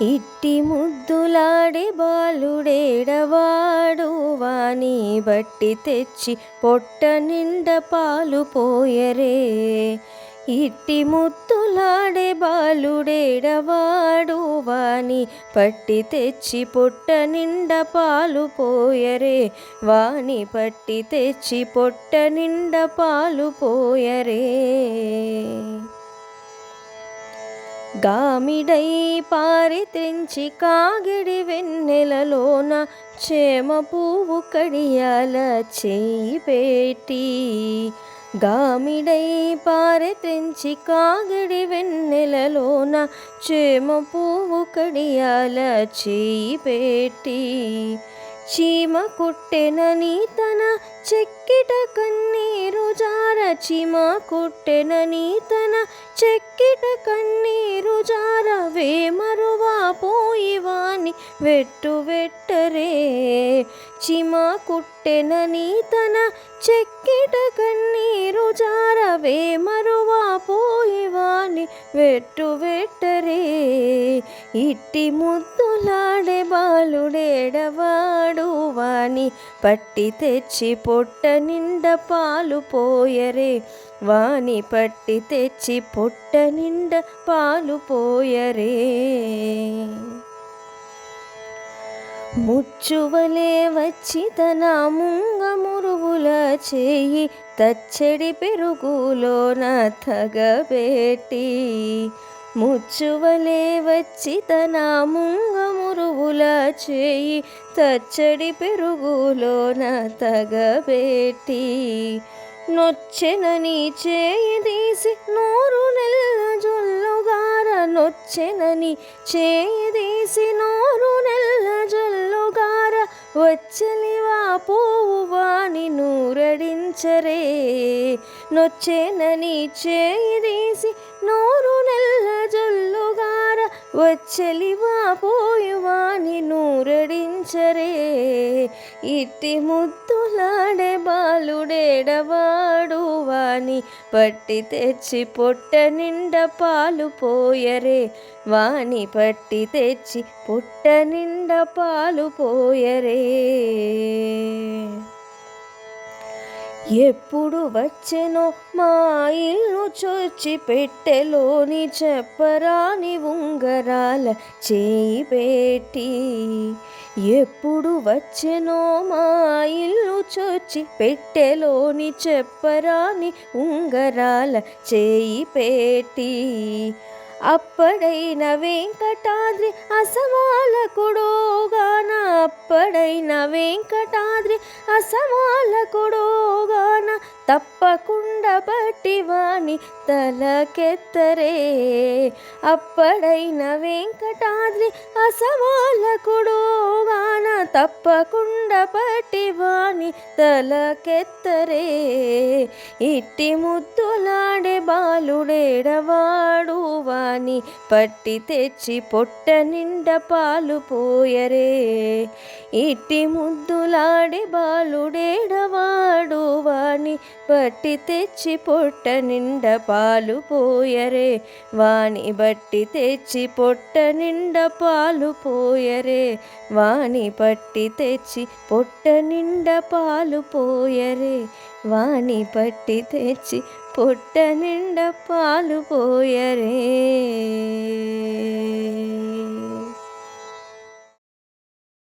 ఇట్టి ముద్దులాడే బాలుడేడవాడు వాని బట్టి తెచ్చి పొట్ట నిండ పాలు పోయరే. ఇట్టి ముద్దులాడే బాలుడేడవాడు వాని పట్టి తెచ్చి పొట్ట నిండ పాలు పోయరే. వాని పట్టి తెచ్చి పొట్ట నిండ పాలు పోయరే. గామిడై పారిత్రించి కాగిడి వెన్నెలలోన చేమ పువ్వు కడియాల చేయి పెట్టి. గామిడై పారిత్రించి కాగిడి వెన్నెలలోన చేమ పువ్వు కడియాల చేయి పెట్టి. చీమ కుట్టెనని తన చెక్కిట కన్నీరు జార. చీమ కుట్టెనని తన చెక్కిట కన్నీరు జార. వేమరువా పోయి వాని వెట్టు వెట్టరే. చీమ కుట్టెనని తన చెక్కిట కన్నీరు జార. వేమరువా పోయి వాని వెట్టు వెట్టరే. ఇట్టి ముద్దులాడే బాలుడేడవాడు వాని పట్టి తెచ్చి పొట్ట నిండ పాలు పోయరే. వాని పట్టి తెచ్చి పొట్ట నిండ పాలు పోయరే. ముచ్చువలే వచ్చి తన ముంగమురువుల చేయి తచ్చడి పెరుగులోన తగబెట్టి. ముచ్చువలే వచ్చి తన ముంగమురువుల చేయి తచ్చడి పెరుగులోన తగబెట్టి. నొచ్చెనని చేయి తీసి నోరు నెల్ల జొల్లుగార. నొచ్చెనని చేయి తీసి నోరు నెల్ల జొల్లుగార. వచ్చలివా పోవు వాని నూరడించరే. నొచ్చెనని చేయి తీసి నోరు నెల్ల జొల్లుగార. వచ్చలివా పోయి వాని నూరడించరే. ఇట్టి ముద్దులాడే బాలుడేడవాడు వాని పట్టి తెచ్చి పొట్ట నిండ పాలు పోయరే. వాని పట్టి తెచ్చి పొట్ట నిండ పాలు పోయరే. ఎప్పుడు వచ్చెనో మా ఇల్లు చొచ్చి పెట్టెలోని చెప్పరాని ఉంగరాల చేయి పెట్టి. ఎప్పుడు వచ్చెనో మా ఇల్లు చొచ్చి పెట్టెలోని చెప్పరాని ఉంగరాల చేయి పెట్టి. అప్పడైన వెంకటాద్రి అసమాలకుడోగాన. అప్పడైన వెంకటాద్రి అసమాలకుడోగాన. తప్పకుండా బట్టి వాని తలకెత్తరే. అప్పడైన వెంకటాద్రి అసమాలకుడోగాన. తప్పకుండా బట్టి వాని తలకెత్తరే. ఇట్టి ముద్దులాడే బాలుడేడవాడు వాని పట్టి తెచ్చి పొట్ట నిండ పాలు పోయరే. ఇట్టి ముద్దులాడే బాలుడేడవాడు వాని పట్టి తెచ్చి పొట్ట నిండ పాలు పోయరే. వాని బట్టి తెచ్చి పొట్ట నిండ పాలు పోయరే. వాని పట్టి తెచ్చి పొట్ట నిండ పాలు పోయరే. వాని పట్టి తెచ్చి పొట్ట నిండ పాలు పోయరే.